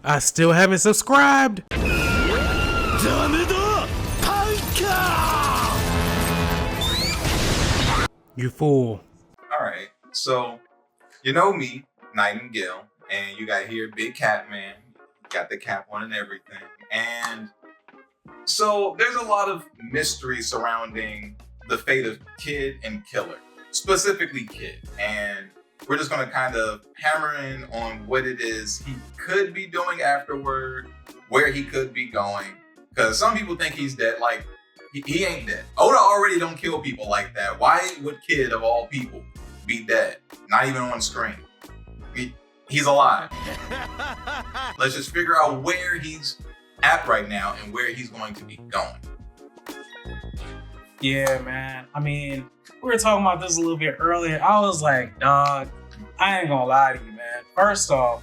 I still haven't subscribed. You fool. Alright, so you know me, NitenGale, and you got here BigCapMan, got the cap on and everything. And so there's a lot of mystery surrounding the fate of Kid and Killer, specifically Kid. And we're just gonna kind of hammer in on what it is he could be doing afterward, where he could be going. Because some people think he's dead. Like, he ain't dead. Oda already don't kill people like that. Why would Kid, of all people, be dead? Not even on screen. He's alive. Let's just figure out where he's at right now and where he's going to be going. Yeah, man. I mean, we were talking about this a little bit earlier. I was like, dog, I ain't gonna lie to you, man. First off,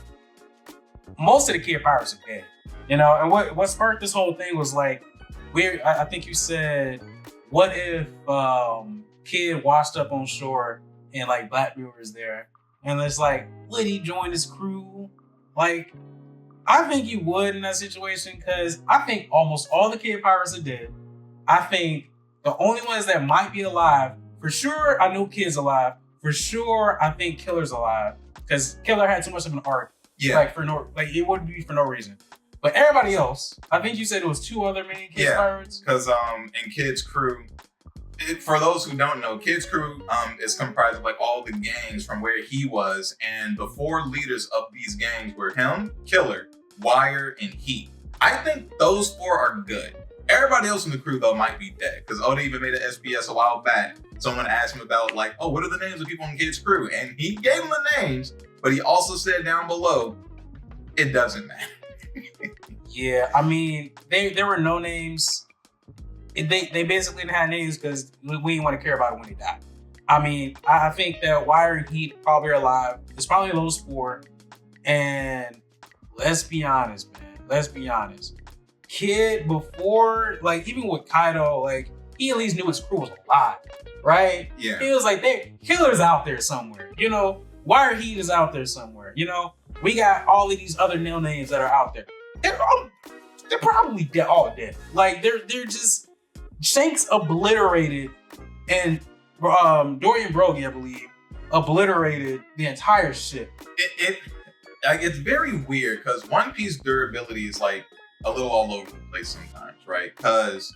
most of the Kid pirates are dead. You know, and what sparked this whole thing was like, I think you said, what if Kid washed up on shore and like Blackbeard was there? And it's like, would he join his crew? Like, I think he would in that situation, because I think almost all the Kid pirates are dead. I think the only ones that might be alive, for sure, I know Kid's alive. For sure, I think Killer's alive, because Killer had too much of an arc. Yeah. It wouldn't be for no reason. But everybody else, I think you said it was two other main Kid pirates. Because in Kid's crew, for those who don't know, Kid's crew is comprised of like all the gangs from where he was, and the four leaders of these gangs were him, Killer, Wire, and Heat. I think those four are good. Everybody else in the crew though might be dead, because Oda even made an SPS a while back. Someone asked him about like, oh, what are the names of people in Kid's crew? And he gave them the names, but he also said down below, it doesn't matter. Yeah, I mean, there were no names. They basically didn't have names because we didn't want to care about it when they died. I mean, I think that Wire and Heat probably are alive. It's probably those four. And let's be honest, man. Let's be honest. Kid, before, like, even with Kaido, like, he at least knew his crew was alive, right? Yeah. He was like, Killer's out there somewhere. You know, Wire Heat is out there somewhere. You know, we got all of these other no names that are out there. They're probably dead, all dead. Like, they're just Shanks obliterated, and Dorian Broggie, I believe, obliterated the entire ship. It's very weird because One Piece durability is like a little all over the place sometimes, right? Because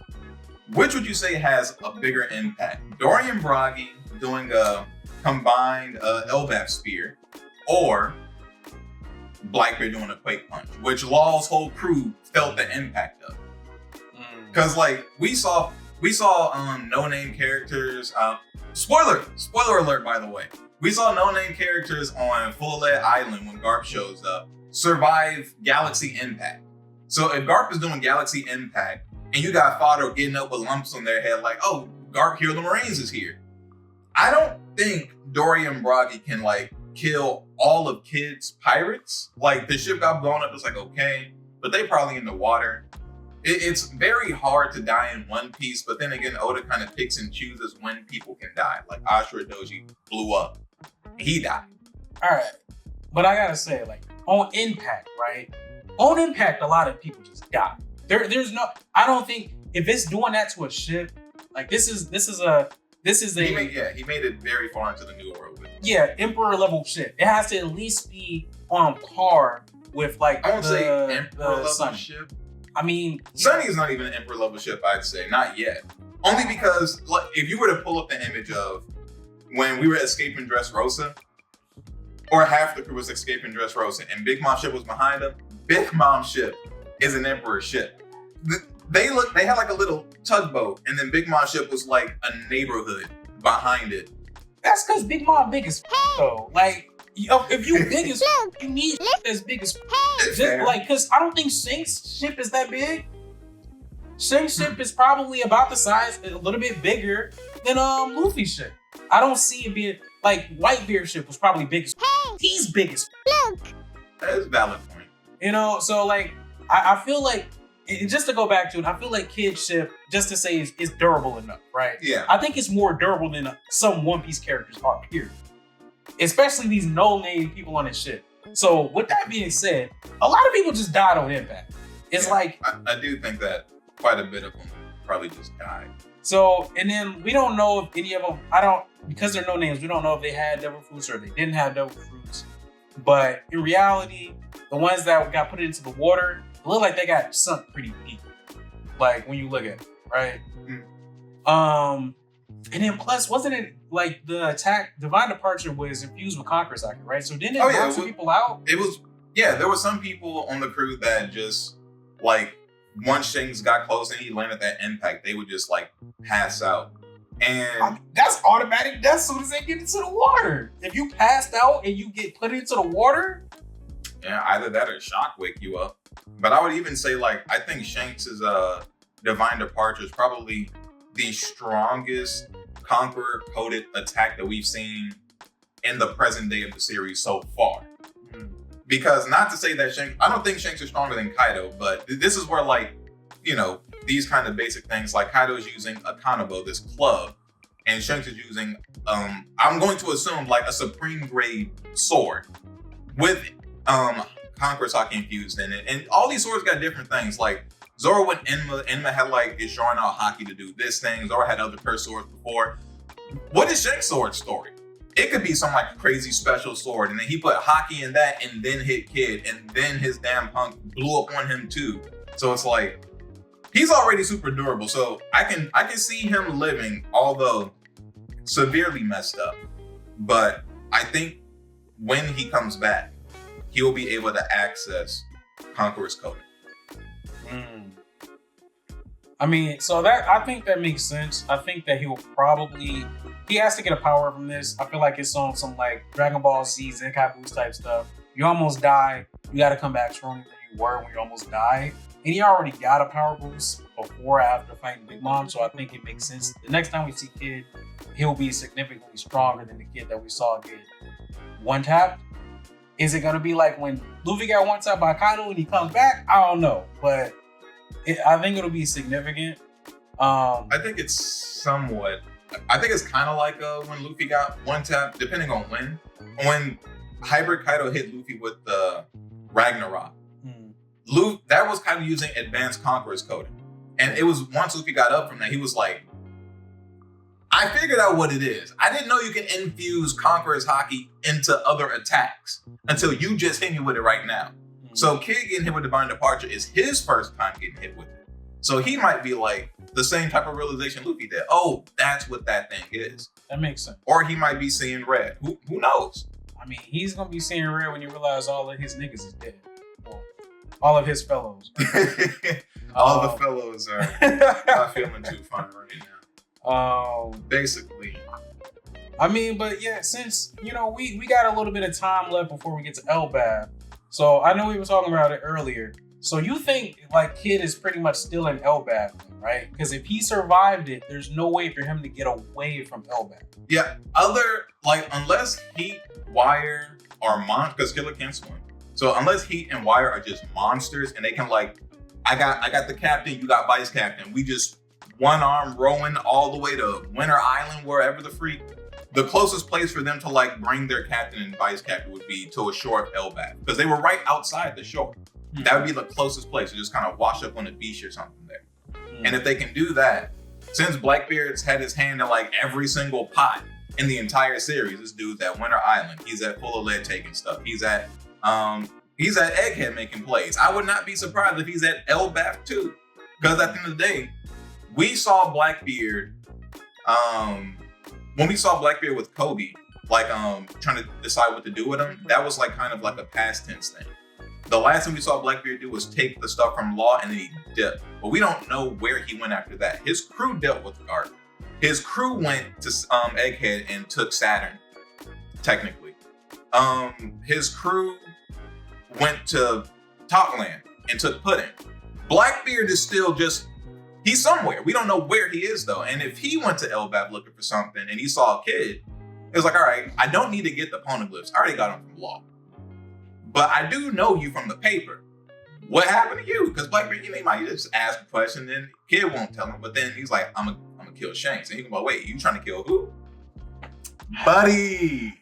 which would you say has a bigger impact? Dorian Broggie doing a combined Elbaf spear, or Blackbeard doing a quake punch, which Law's whole crew felt the impact of. Because like we saw no-name characters. Spoiler alert, by the way. We saw no-name characters on Full Lead Island when Garp shows up survive Galaxy Impact. So if Garp is doing Galaxy Impact and you got Fodder getting up with lumps on their head like, oh, Garp Hero the Marines is here. I don't think Dorian Broggie can like kill all of Kid's pirates. Like, the ship got blown up, it's like, okay, but they probably in the water. It's very hard to die in One Piece, but then again, Oda kind of picks and chooses when people can die. Like, Ashura Doji blew up. He died. All right. But I gotta say, like, on Impact, right? On Impact, a lot of people just die. There's no, I don't think, if it's doing that to a ship, like, this is a he made it very far into the New World. Yeah, Emperor level ship. It has to at least be on par with, like, I won't say Emperor level ship. I mean, Sunny is not even an Emperor level ship, I'd say. Not yet. Only because, like, if you were to pull up the image of when we were escaping Dressrosa, or half the crew was escaping Dressrosa, and Big Mom's ship was behind them, Big Mom's ship is an Emperor ship. They had like a little tugboat, and then Big Mom's ship was like a neighborhood behind it. That's because Big Mom big as though. Like, if you big as you need as big as just like, because I don't think Shank's ship is that big. Shank's ship is probably about the size, a little bit bigger than Luffy's ship. I don't see it being like Whitebeard's ship was probably big as he's big as That is a valid point. You know, so like I feel like, and just to go back to it, I feel like Kid's ship, just to say, is durable enough, right? Yeah. I think it's more durable than some One Piece characters are, period. Especially these no-name people on this ship. So with that being said, a lot of people just died on impact. It's like I do think that quite a bit of them probably just died. so, and then we don't know if any of them. Because there are no names. We don't know if they had devil fruits or they didn't have devil fruits. But in reality, the ones that got put into the water look like they got sunk pretty deep. Like when you look at it, right? Mm. And then plus, wasn't it like the attack? Divine Departure was infused with Conqueror's Haki, right? So didn't it knock some people out? It was, yeah. There were some people on the crew that just like once Shanks got close and he landed that impact, they would just like pass out. And that's automatic death as soon as they get into the water. If you passed out and you get put into the water, yeah, either that or shock wake you up. But I would even say like I think Shanks's Divine Departure is probably the strongest Conqueror coded attack that we've seen in the present day of the series so far. Because not to say that Shanks, I don't think Shanks is stronger than Kaido, but this is where like, you know, these kind of basic things like Kaido is using a Kanabo, this club, and Shanks is using, I'm going to assume like a supreme grade sword with Conqueror's Haki infused in it. And all these swords got different things. Like Zoro with Enma had like is drawing out Haki to do this thing. Zoro had other cursed swords before. What is Shanks' sword story? It could be some like crazy special sword, and then he put Haki in that, and then hit Kid, and then his damn punk blew up on him too. So it's like he's already super durable. So I can see him living, although severely messed up. But I think when he comes back, he'll be able to access Conqueror's Code. I mean, so that I think that makes sense. I think that he has to get a power from this. I feel like it's on some like Dragon Ball Z, Zenkai Boost type stuff. You almost die, you got to come back stronger than you were when you almost died. And he already got a power boost before or after fighting Big Mom, so I think it makes sense. The next time we see Kid, he'll be significantly stronger than the Kid that we saw get one tapped. Is it gonna be like when Luffy got one tapped by Kaido and he comes back? I don't know, but I think it'll be significant. I think it's somewhat. I think it's kind of like when Luffy got one tap, depending on when. When Hybrid Kaido hit Luffy with the Ragnarok, that was kind of using advanced Conqueror's coding. And it was once Luffy got up from that, he was like, I figured out what it is. I didn't know you can infuse Conqueror's Haki into other attacks until you just hit me with it right now. So Kid getting hit with Divine Departure is his first time getting hit with it. So he might be like the same type of realization Luffy did. Oh, that's what that thing is. That makes sense. Or he might be seeing red. Who knows? I mean, he's going to be seeing red when he realizes all of his niggas is dead. Well, all of his fellows. All the fellows are not feeling too fine right now. Basically. I mean, but yeah, since, you know, we got a little bit of time left before we get to Elbaf. So I know we were talking about it earlier. So you think like Kid is pretty much still in Elbaf, right? Because if he survived it, there's no way for him to get away from Elbaf. Yeah, unless Heat, Wire, or because Killer can't swim. So unless Heat and Wire are just monsters and they can like, I got the captain, you got vice captain. We just one arm rowing all the way to Winter Island, wherever the freak. The closest place for them to like bring their captain and vice captain would be to a shore of Elbaf because they were right outside the shore. That would be the closest place to just kind of wash up on the beach or something there. And if they can do that, since Blackbeard's had his hand in like every single pot in the entire series, this dude's at Winter Island. He's at Full of Lead taking stuff. He's at Egghead making plays. I would not be surprised if he's at Elbaf too. Because at the end of the day, we saw Blackbeard, when we saw Blackbeard with Kobe, like trying to decide what to do with him, that was like kind of like a past tense thing. The last thing we saw Blackbeard do was take the stuff from Law and then he dipped. But we don't know where he went after that. His crew dealt with Garp. His crew went to Egghead and took Saturn, technically. His crew went to Topland and took Pudding. Blackbeard is still just, he's somewhere. We don't know where he is though. And if he went to Elbaf looking for something and he saw a Kid, it was like, all right, I don't need to get the poneglyphs. I already got them from Law. But I do know you from the paper. What happened to you? Because Blackbeard, he might just ask a question and Kid won't tell him. But then he's like, I'm gonna kill Shanks. And he can go, wait, you trying to kill who? Buddy.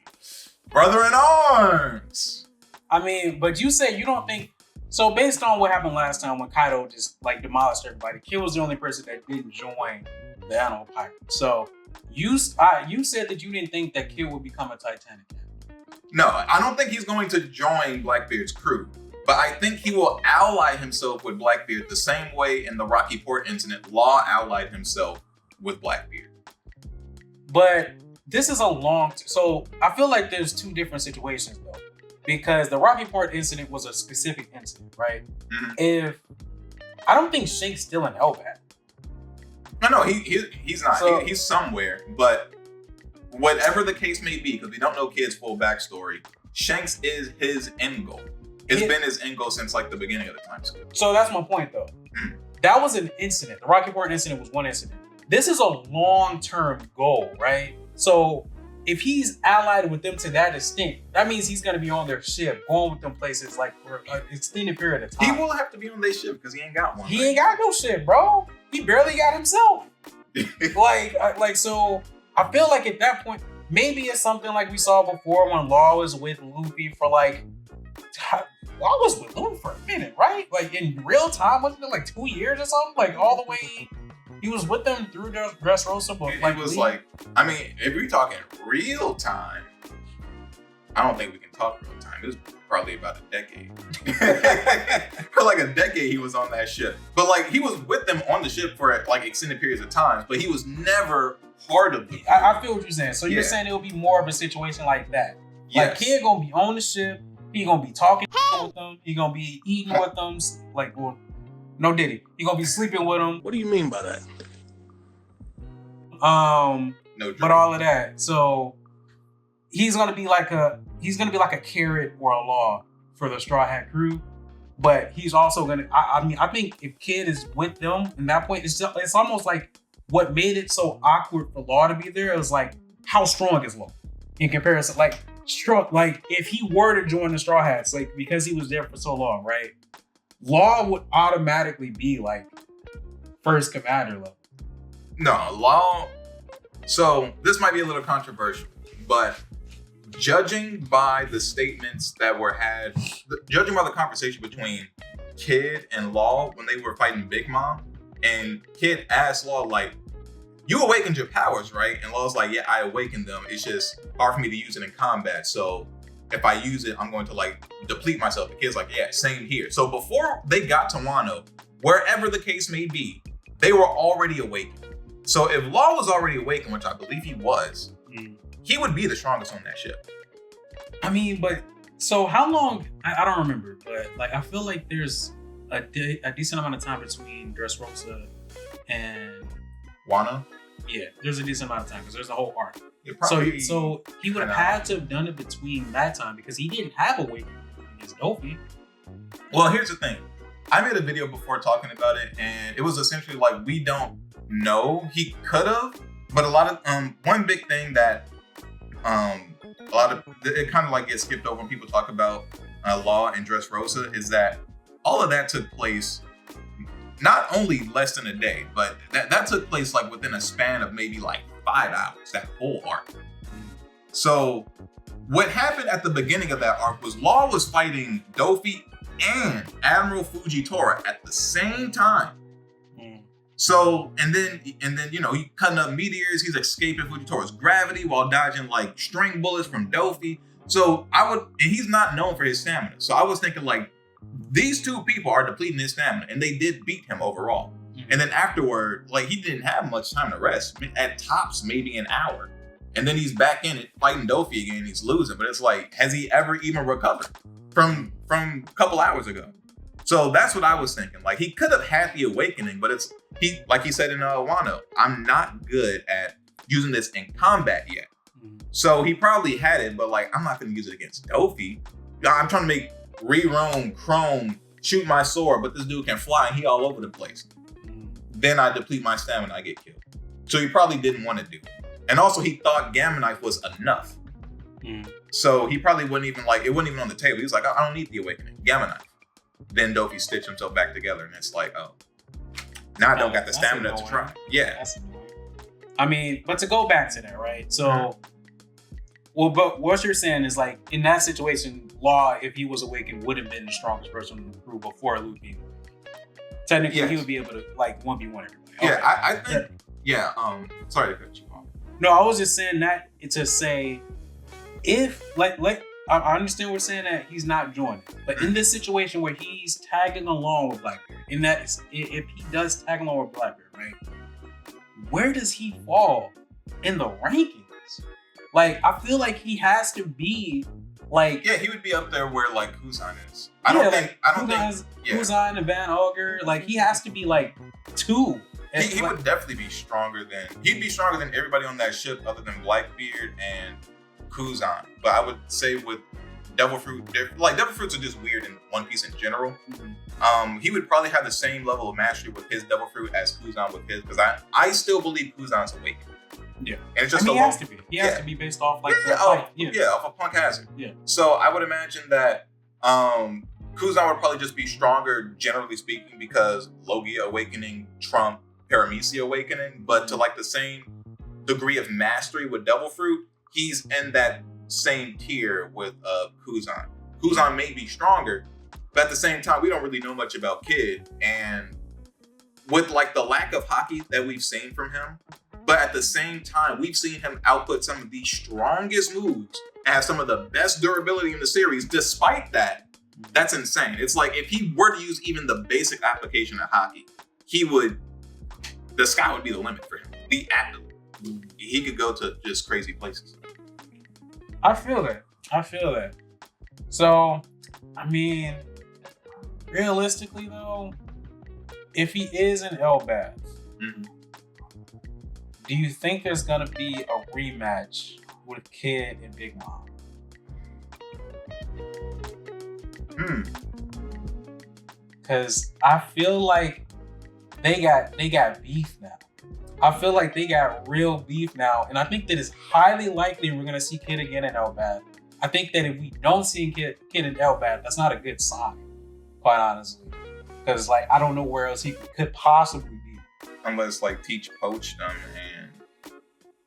Brother in arms. I mean, but you say you don't think. So based on what happened last time when Kaido just like demolished everybody, Kid was the only person that didn't join the Animal Pirates. So you said that you didn't think that Kid would become a Titanic captain. No, I don't think he's going to join Blackbeard's crew. But I think he will ally himself with Blackbeard the same way in the Rocky Port incident, Law allied himself with Blackbeard. But this is a long... So I feel like there's two different situations, though. Because the Rocky Port incident was a specific incident, right? Mm-hmm. I don't think Shank's still in Elbaf. No, he's not. So, he's somewhere. But whatever the case may be, because we don't know Kid's full backstory, Shanks is his end goal. It's been his end goal since like the beginning of the time skip. So that's my point, though. That was an incident. The Rocky Port incident was one incident. This is a long-term goal, right? So if he's allied with them to that extent, that means he's going to be on their ship, going with them places like for an extended period of time. He will have to be on their ship because he ain't got one. He ain't got no ship, bro. He barely got himself. So I feel like at that point, maybe it's something like we saw before when Law was with Luffy for like... Law was with Luffy for a minute, right? Like in real time, wasn't it like 2 years or something? Like all the way, he was with them through Dressrosa, but like it was like, I mean, if we're talking real time, I don't think we can talk real time. It was probably about a decade. For like a decade, he was on that ship. But like he was with them on the ship for like extended periods of time, but he was never part of the. I feel what you're saying. So you're saying it would be more of a situation like that. Yes. Like Kid gonna be on the ship. He gonna be talking with them. He gonna be eating with them. Like, well, no Diddy. He gonna be sleeping with them. What do you mean by that? No. But all of that. So he's gonna be like a carrot or a Law for the Straw Hat crew. But he's also gonna. I think if Kid is with them at that point, it's almost like what made it so awkward for Law to be there. It was like, how strong is Law in comparison? Like if he were to join the Straw Hats, like because he was there for so long, right? Law would automatically be like first commander level. No, Law. So this might be a little controversial, but judging by the statements that were had, judging by the conversation between Kid and Law when they were fighting Big Mom, and Kid asked Law like, "You awakened your powers, right?" And Law's like, "Yeah, I awakened them. It's just hard for me to use it in combat. So if I use it, I'm going to like deplete myself." The Kid's like, "Yeah, same here." So before they got to Wano, wherever the case may be, they were already awakened. So if Law was already awakened, which I believe he was, he would be the strongest on that ship. I mean, but so how long? I don't remember, but like I feel like there's a decent amount of time between Dressrosa and Wano. Yeah, there's a decent amount of time because there's a whole arc. So he would have had to have done it between that time because he didn't have awakening against Dofi. Well, here's the thing. I made a video before talking about it, and it was essentially like we don't know. He could have, but a lot of one big thing that it kind of like gets skipped over when people talk about Law and Dressrosa is that all of that took place. Not only less than a day, but that took place like within a span of maybe like 5 hours, that whole arc. So what happened at the beginning of that arc was Law was fighting Dofi and Admiral Fujitora at the same time. So, and then, you know, he cutting up meteors, he's escaping Fujitora's gravity while dodging like string bullets from Dofi. So and he's not known for his stamina. So I was thinking like, these two people are depleting his stamina, and they did beat him overall. And then afterward, like he didn't have much time to rest. At tops, maybe an hour. And then he's back in it, fighting Dofi again, he's losing. But it's like, has he ever even recovered from a couple hours ago? So that's what I was thinking. Like he could have had the awakening, but like he said in Wano, I'm not good at using this in combat yet. So he probably had it, but like, I'm not gonna use it against Dofi. I'm trying to make Re-Roam, Chrome, shoot my sword, but this dude can fly and he all over the place. Then I deplete my stamina, I get killed. So he probably didn't want to do it. And also he thought Gamma Knife was enough. So he probably wouldn't even it wasn't even on the table. He was like, I don't need the awakening, Gamma Knife. Then Dofi stitched himself back together and it's like, oh, now I don't got the stamina to try. Yeah. I mean, but to go back to that, right? So Well, but what you're saying is like in that situation, Law, if he was awakened, would have been the strongest person in the crew before Luffy. Technically, he would be able to like 1v1 everybody. Yeah, Okay. I think. Yeah. Sorry to cut you off. No, I was just saying that to say if like I understand what you're saying that he's not joining, but in this situation where he's tagging along with Blackbeard, in that if he does tag along with Blackbeard, right? Where does he fall in the rankings? Like, I feel like he has to be like, yeah, he would be up there where like Kuzan is. I don't think. Kuzan and Van Auger, like he has to be like 2. He would definitely be stronger than. He'd be stronger than everybody on that ship, other than Blackbeard and Kuzan. But I would say with Devil Fruit, like Devil Fruits are just weird in One Piece in general. Mm-hmm. He would probably have the same level of mastery with his Devil Fruit as Kuzan with his, because I still believe Kuzan's awakened. Yeah, and it's just he has to be. He has to be based off like the fight. Off of Punk Hazard. Yeah. So I would imagine that Kuzan would probably just be stronger, generally speaking, because Logia awakening trump Paramecia awakening, but to like the same degree of mastery with Devil Fruit, he's in that same tier with Kuzan. Kuzan may be stronger, but at the same time, we don't really know much about Kid, and with like the lack of hockey that we've seen from him, but at the same time, we've seen him output some of the strongest moves and have some of the best durability in the series. Despite that, that's insane. It's like if he were to use even the basic application of hockey, the sky would be the limit for him. He could go to just crazy places. I feel that. So, I mean, realistically though, if he is in Elbaf, do you think there's gonna be a rematch with Kid and Big Mom? Because I feel like they got beef now. I feel like they got real beef now, and I think that it's highly likely we're gonna see Kid again in Elbaf. I think that if we don't see Kid in Elbaf, that's not a good sign, quite honestly. Because like I don't know where else he could possibly be. Unless like Teach poached them, and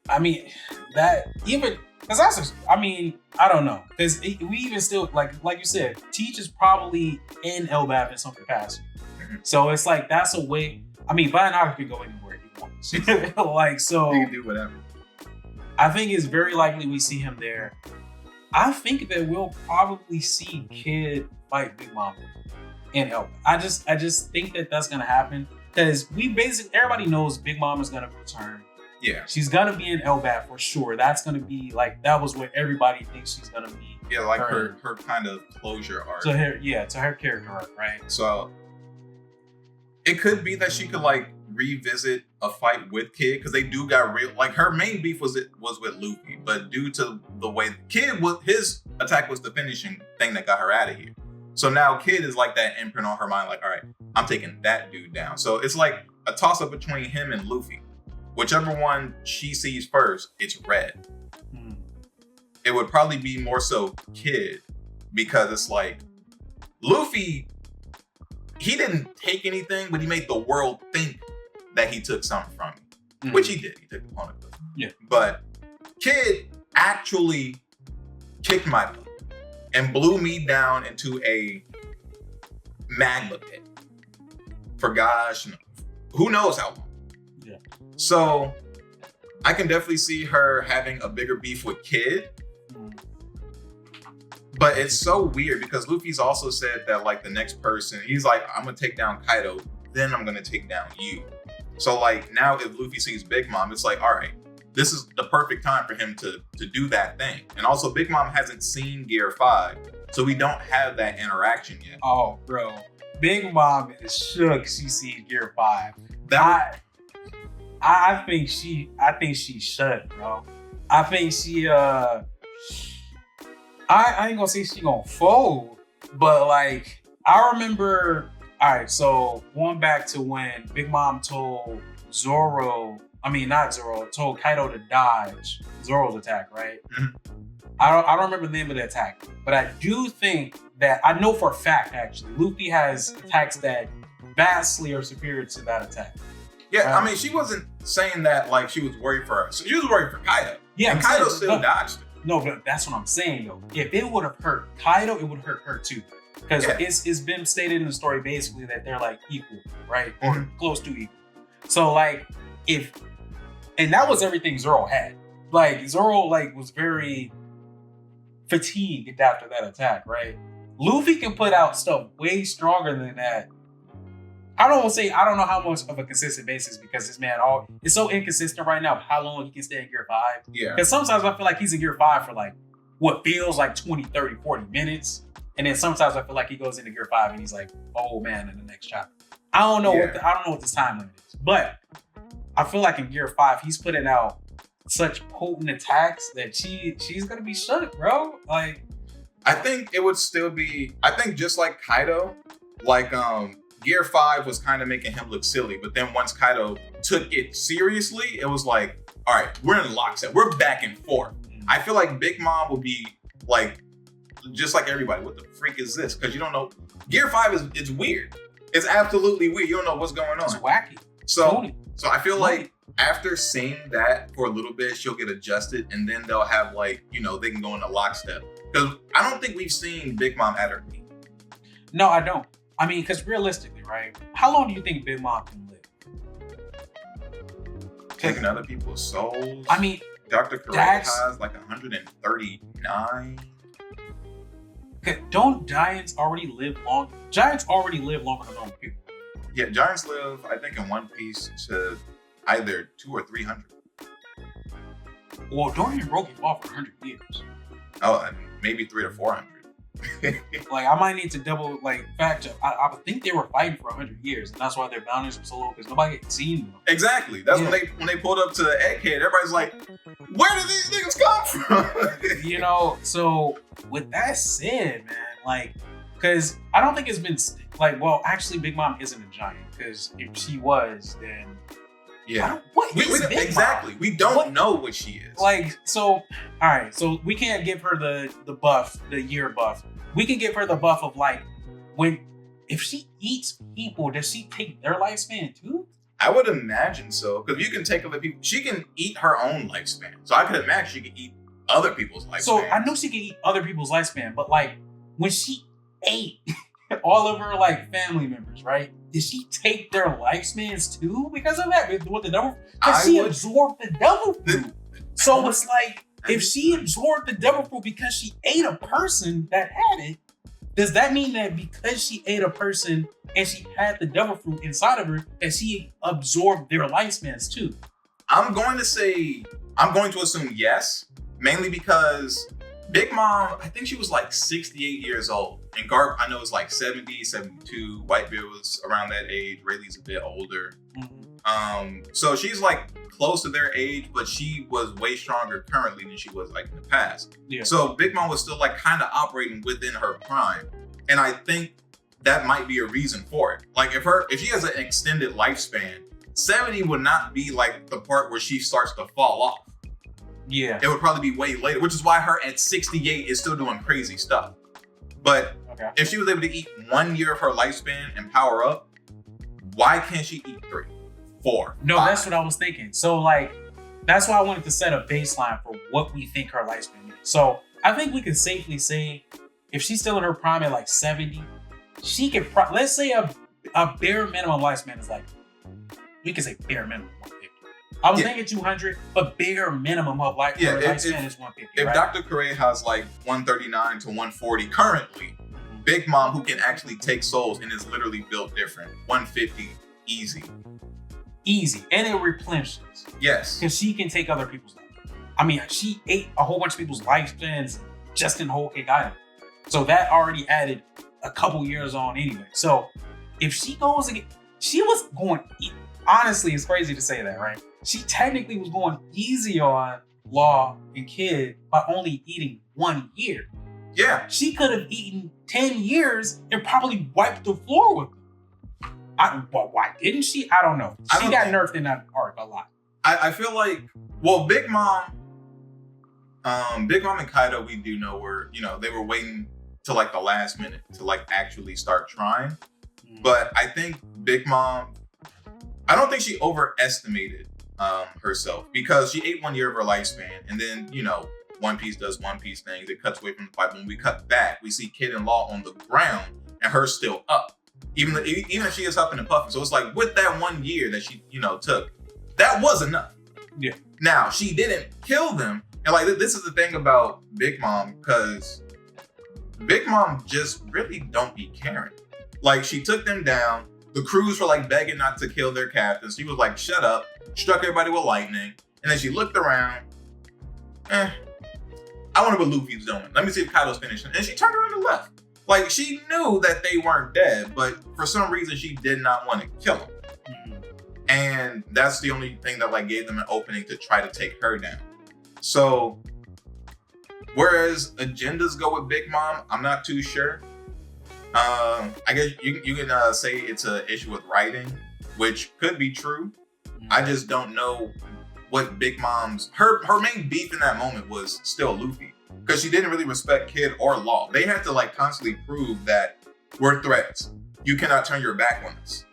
I mean that even because I don't know, because we even still like you said, Teach is probably in Elbaf in some capacity. So it's like that's a way. I mean, Bionaga can go anywhere he wants. Like so, he can do whatever. I think it's very likely we see him there. I think that we'll probably see Kid fight Big Mom in Elbaf. I just think that that's gonna happen because everybody knows Big Mom is gonna return. Yeah, she's gonna be in Elbaf for sure. That's gonna be like that was what everybody thinks she's gonna be. Yeah, like her kind of closure arc. To her character arc, right? So it could be that she could like revisit a fight with Kid because they do got real. Like her main beef was with Luffy, but due to the way Kid his attack was the finishing thing that got her out of here. So now Kid is like that imprint on her mind. Like, all right, I'm taking that dude down. So it's like a toss up between him and Luffy. Whichever one she sees first, it's red. It would probably be more so Kid because it's like Luffy. He didn't take anything, but he made the world think that he took something from me, which he did. He took the opponent. Yeah. But Kid actually kicked my butt and blew me down into a magma pit for gosh, who knows how long. Yeah. So I can definitely see her having a bigger beef with Kid. But it's so weird because Luffy's also said that like the next person, he's like, I'm gonna take down Kaido, then I'm gonna take down you. So like now if Luffy sees Big Mom, it's like, all right, this is the perfect time for him to do that thing. And also Big Mom hasn't seen Gear 5, so we don't have that interaction yet. Oh, bro. Big Mom is shook she sees Gear 5. I think she should, bro. I think she I ain't gonna say she gonna fold, but like I remember. All right, so going back to when Big Mom told told Kaido to dodge Zoro's attack, right? I don't remember the name of the attack, but I do think that I know for a fact actually Luffy has attacks that vastly are superior to that attack. Yeah, right? I mean she wasn't saying that like she was worried for her. So she was worried for Kaido. Yeah, and Kaido still dodged it. no, but that's what I'm saying though. If it would have hurt Kaido, it would have hurt her too. Because it's been stated in the story basically that they're like equal, right? Or close to equal. So like and that was everything Zoro had. Like Zoro like was very fatigued after that attack, right? Luffy can put out stuff way stronger than that. I don't know how much of a consistent basis because this man it's so inconsistent right now how long he can stay in Gear 5. Yeah. Because sometimes I feel like he's in Gear 5 for like what feels like 20, 30, 40 minutes. And then sometimes I feel like he goes into Gear 5 and he's like, oh man, in the next chapter. I don't know what this time limit is. But I feel like in Gear 5, he's putting out such potent attacks that she's gonna be shook, bro. Like I think it would still be just like Kaido, like Gear 5 was kind of making him look silly, but then once Kaido took it seriously, it was like, all right, we're in lockstep. We're back and forth. I feel like Big Mom will be like, just like everybody, what the freak is this? Because you don't know. Gear 5 it's weird. It's absolutely weird. You don't know what's going on. It's wacky. So I feel like after seeing that for a little bit, she'll get adjusted, and then they'll have like, they can go into lockstep. Because I don't think we've seen Big Mom at her peak. No, I don't. I mean, because realistically, right? How long do you think Big Mom can live? Taking other people's souls. I mean, Dr. Correct has like 139. Don't giants already live long? Giants already live longer than normal people. Yeah, giants live, I think, in One Piece to either 200 or 300. Well, Dorian broke it off for 100 years. Oh, maybe 300 to 400. Like, I might need to double, fact check. I think they were fighting for 100 years, and that's why their boundaries were so low, because nobody had seen them. Exactly. That's when they pulled up to the Egghead, everybody's like, where did these niggas come from? So with that said, man, because I don't think it's been, actually, Big Mom isn't a giant, because if she was, then... Yeah. Exactly. We don't know what she is. All right, so we can't give her the buff, the year buff. We can give her the buff of if she eats people, does she take their lifespan too? I would imagine so, because you can take other people. She can eat her own lifespan, so I could imagine she could eat other people's lifespan. So I know she can eat other people's lifespan, but when she ate all of her family members, right? Did she take their lifespans too because of that? With the devil? Because she absorbed the devil fruit. So it's if she absorbed the devil fruit because she ate a person that had it, does that mean that because she ate a person and she had the devil fruit inside of her, that she absorbed their lifespans too? I'm going to assume yes, mainly because Big Mom, I think she was 68 years old. And Garp, I know, is 70, 72. Whitebeard was around that age. Rayleigh's a bit older. Mm-hmm. So she's close to their age, but she was way stronger currently than she was in the past. Yeah. So Big Mom was still kind of operating within her prime. And I think that might be a reason for it. If she has an extended lifespan, 70 would not be the part where she starts to fall off. Yeah. It would probably be way later, which is why her at 68 is still doing crazy stuff. But if she was able to eat 1 year of her lifespan and power up, why can't she eat 3, 4? No, 5? That's what I was thinking. So that's why I wanted to set a baseline for what we think her lifespan is. So I think we can safely say if she's still in her prime at 70, she could, let's say a bare minimum lifespan is we can say bare minimum 150. I was thinking 200, but bare minimum of her lifespan is 150. If right? Dr. Correa has 139 to 140 currently, Big Mom, who can actually take souls and is literally built different, 150 easy. Easy, and it replenishes. Yes, because she can take other people's life. I mean, she ate a whole bunch of people's lifespans just in Whole Cake Island, so that already added a couple years on anyway. So if she goes again, she was going. Honestly, it's crazy to say that, right? She technically was going easy on Law and Kid by only eating 1 year. Yeah. She could have eaten 10 years and probably wiped the floor with them. But why didn't she? I don't know. She got nerfed in that arc a lot. I feel Big Mom and Kaido, we do know were, they were waiting till the last minute to actually start trying. But I think Big Mom, I don't think she overestimated herself, because she ate 1 year of her lifespan, and then One Piece does One Piece things. It cuts away from the fight. When we cut back, we see Kid and Law on the ground and her still up. Even if she is huffing and puffing. So it's like with that 1 year that she, took, that was enough. Yeah. Now, she didn't kill them. And like, this is the thing about Big Mom, because Big Mom just really don't be caring. Like, she took them down. The crews were like begging not to kill their captains. She was like, shut up, struck everybody with lightning. And then she looked around. I wonder what Luffy's doing. Let me see if Kaido's finishing. And she turned around and left. Like, she knew that they weren't dead, but for some reason she did not want to kill them. And that's the only thing that like gave them an opening to try to take her down. So, whereas agendas go with Big Mom, I'm not too sure. I guess you can say it's an issue with writing, which could be true. I just don't know what Big Mom's her main beef in that moment was still Luffy, because she didn't really respect Kid or Law. They had to like constantly prove that we're threats. You cannot turn your back on us.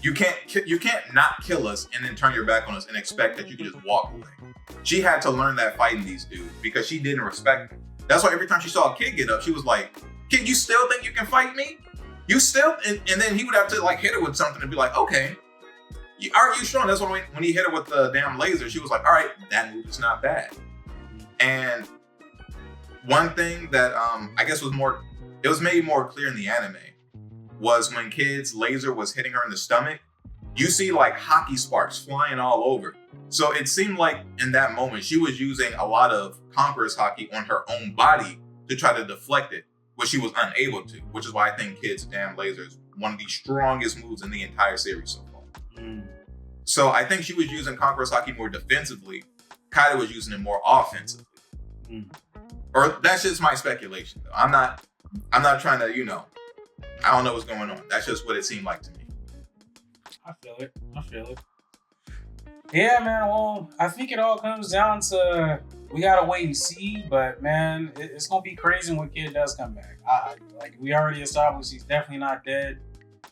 You can't not kill us and then turn your back on us and expect that you can just walk away. She had to learn that fighting these dudes because she didn't respect them. That's why every time she saw a Kid get up, she was like, "Kid, you still think you can fight me? You still?" And then he would have to like hit her with something and be like, "Okay, aren't you strong?" That's when he hit her with the damn laser, she was like, "All right, that move is not bad." And one thing that I guess was made more clear in the anime was when Kid's laser was hitting her in the stomach, you see like hockey sparks flying all over. So it seemed like in that moment, she was using a lot of Conqueror's hockey on her own body to try to deflect it, which she was unable to, which is why I think Kid's damn laser is one of the strongest moves in the entire series so far. So I think she was using Conqueror's hockey more defensively. Kaido was using it more offensively. Or that's just my speculation, though. I'm not trying to, I don't know what's going on. That's just what it seemed like to me. I feel it. Yeah, man. Well, I think it all comes down to we gotta wait and see. But man, it's gonna be crazy when Kid does come back. Like we already established, he's definitely not dead.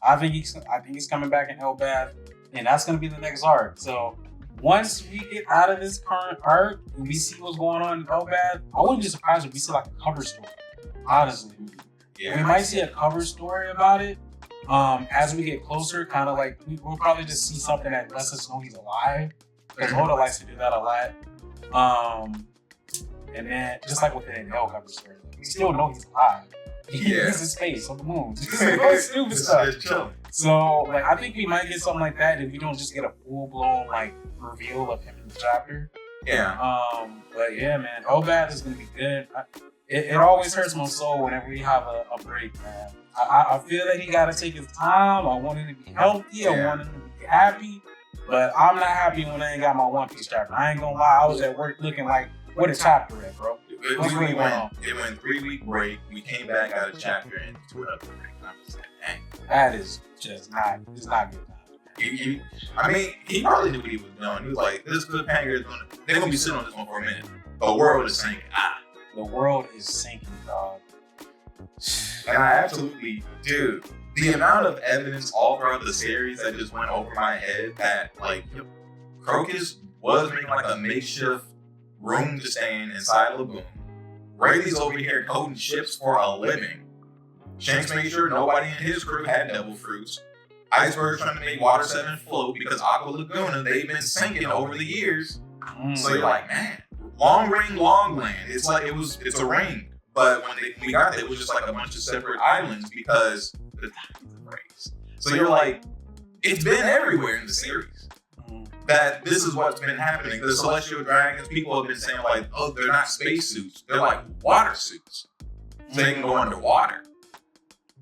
I think he's coming back in Elbaf, and that's gonna be the next arc. So once we get out of this current arc and we see what's going on in Elbaf, I wouldn't be surprised if we see like a cover story. Honestly. Yeah, we might see a cover story about it as we get closer. Kind of like we'll probably just see something that lets us know he's alive, because Oda likes to do that a lot. And then just like with the NitenGale cover story, we still know he's alive. He's in space on the moon. Just stupid stuff. So like I think we might get something like that if we don't just get a full blown like reveal of him in the chapter. Yeah. But yeah, man, Elbaf is gonna be good. It always hurts my soul whenever we have a break, man. I feel that he got to take his time. I want him to be healthy. I want him to be happy. But I'm not happy when I ain't got my One Piece chapter. I ain't gonna lie. I was at work looking like, what a chapter at, bro? It went 3-week break. We came back, got a chapter, and to another break. And I'm just like, dang. That is just not good time. I mean, he probably knew what he was doing. He was like, this cliffhanger is they're gonna be sitting on this one for a minute. The world is sinking. The world is sinking, dog. And I absolutely do. The amount of evidence all throughout the series that just went over my head that, like, Crocus was making like a makeshift room to stay in inside Lagoon. Rayleigh's over here coding ships for a living. Shanks made sure nobody in his crew had devil fruits. Iceberg's trying to make Water 7 float because Aqua Laguna, they've been sinking over the years. So you're like, man, long ring, long land. It's like it's a ring. But when we got there, it was just like a bunch of separate islands because the tides have raised. So you're like, it's been everywhere in the series. That this is what's been happening. The Celestial Dragons, people have been saying like, oh, they're not spacesuits. They're like water suits. So they can go underwater.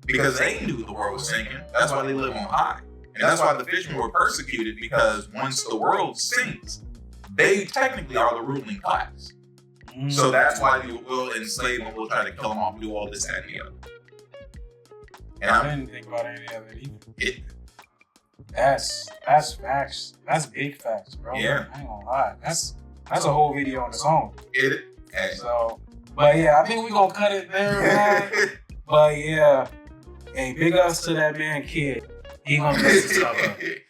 Because they knew the world was sinking. That's why they live on high. And that's why the fishermen were persecuted, because once the world sinks, they technically are the ruling class. So that's why we'll enslave them, we'll try to kill them off, do all this, that, and the other. And I didn't think about any of it either. That's facts. That's big facts, bro. Yeah. I ain't gonna lie. That's a whole video on its own. Hey. So, but yeah, I think we're gonna cut it there, man. But yeah, hey, big ups to that man, Kid. He gonna mess this stuff up.